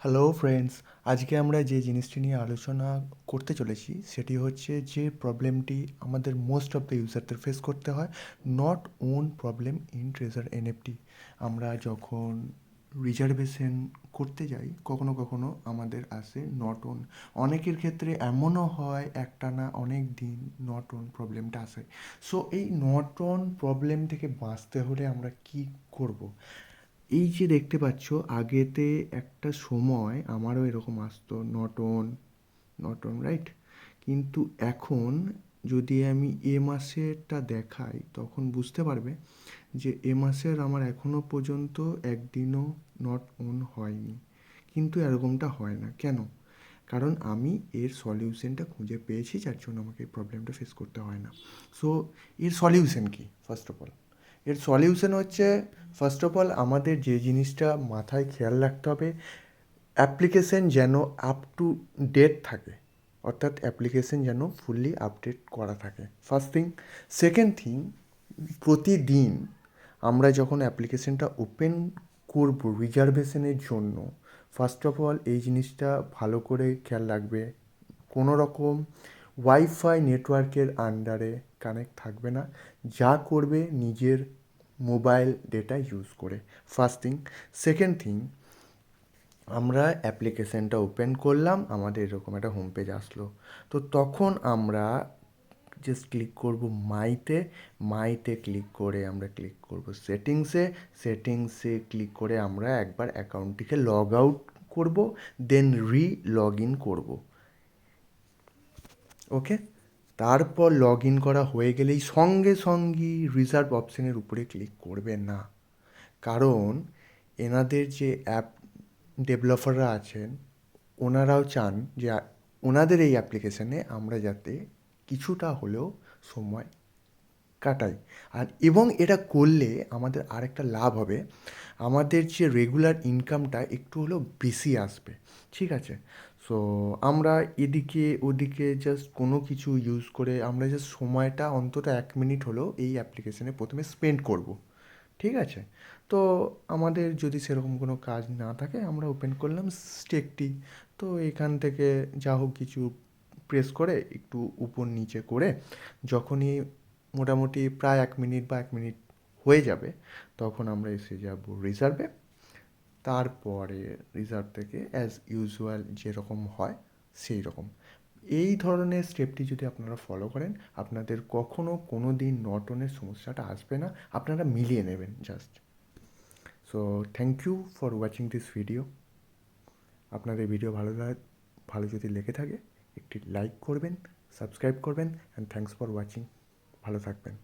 Hello friends, আজকে আমরা যে জিনিসটি নিয়ে আলোচনা করতে চলেছি সেটি হচ্ছে যে প্রবলেমটি আমাদের মোস্ট অফ দ্য ইউজারদের ফেস করতে হয়, not own problem in treasure NFT. আমরা যখন রিজার্ভেশন করতে যাই কখনো কখনো আমাদের আসে নট ওন। অনেকের ক্ষেত্রে এমনও হয় একটানা অনেক দিন নট ওন প্রবলেমটা আসে। সো এই নট ওন প্রবলেম থেকে বাঁচতে হলে আমরা কি করব? এই যে দেখতে পাচ্ছ, আগেতে একটা সময় আমারও এরকম আসতো not on, not on, right? কিন্তু এখন যদি আমি এ মাসেরটা দেখাই তখন বুঝতে পারবে যে এ মাসের আমার এখনও পর্যন্ত একদিনও নট অন হয়নি। কিন্তু এরকমটা হয় না কেন? কারণ আমি এর সলিউশনটা খুঁজে পেয়েছি, যার জন্য আমাকে এই প্রবলেমটা ফেস করতে হয় না। সো এর সলিউশন কি? ফার্স্ট অফ অল এর সলিউশন হচ্ছে, ফার্স্ট অফ অল আমাদের যে জিনিসটা মাথায় খেয়াল রাখতে হবে, অ্যাপ্লিকেশন যেন আপ টু ডেট থাকে, অর্থাৎ অ্যাপ্লিকেশন যেন ফুললি আপডেট করা থাকে, ফার্স্ট থিং। সেকেন্ড থিং, প্রতিদিন আমরা যখন অ্যাপ্লিকেশনটা ওপেন করব রিজার্ভেশনের জন্য, ফার্স্ট অফ অল এই জিনিসটা ভালো করে খেয়াল রাখবে, কোনো রকম ওয়াইফাই নেটওয়ার্কের আন্ডারে কানেক্ট থাকবে না, যা করবে নিজের মোবাইল ডেটা ইউজ করে, ফার্স্ট থিং। সেকেন্ড থিং, আমরা অ্যাপ্লিকেশানটা ওপেন করলাম, আমাদের এরকম একটা হোম পেজ আসলো, তো তখন আমরা জাস্ট ক্লিক করব মাইতে, মাইতে ক্লিক করে আমরা ক্লিক করব সেটিংসে, সেটিংসে ক্লিক করে আমরা একবার অ্যাকাউন্টটিকে লগ আউট করব, দেন লগ ইন করব। ওকে, তারপর লগ ইন করা হয়ে গেলেই সঙ্গে সঙ্গেই রিজার্ভ অপশানের উপরে ক্লিক করবে না, কারণ এনাদের যে অ্যাপ ডেভেলপাররা আছেন ওনারাও চান যে ওনাদের এই অ্যাপ্লিকেশানে আমরা যাতে কিছুটা হলেও সময় কাটাই। আর এবং এটা করলে আমাদের আরেকটা লাভ হবে, আমাদের যে রেগুলার ইনকামটা একটু হলেও বেশি আসবে, ঠিক আছে? সো আমরা এদিকে ওদিকে জাস্ট কোনো কিছু ইউজ করে আমরা জাস্ট সময়টা অন্তত 1 মিনিট হলেও এই অ্যাপ্লিকেশানে প্রথমে স্পেন্ড করব, ঠিক আছে? তো আমাদের যদি সেরকম কোনো কাজ না থাকে আমরা ওপেন করলাম স্টেকটি, তো এখান থেকে যা হোক কিছু প্রেস করে একটু উপর নিচে করে যখনই মোটামুটি প্রায় 1 মিনিট বা 1 মিনিট হয়ে যাবে তখন আমরা এসে যাব রিজার্ভে। তারপরে রিজার্ভ থেকে অ্যাজ ইউজুয়াল যেরকম হয় সেই রকম এই ধরনের স্টেপটি যদি আপনারা ফলো করেন, আপনাদের কখনো কোনো দিন নটনের সমস্যাটা আসবে না, আপনারা মিলিয়ে নেবেন just. So thank you for watching this video. আপনাদের ভিডিও ভালো যদি লেগে থাকে একটি লাইক করবেন, সাবস্ক্রাইব করবেন, অ্যান্ড থ্যাংকস ফর ওয়াচিং। ভালো থাকবেন।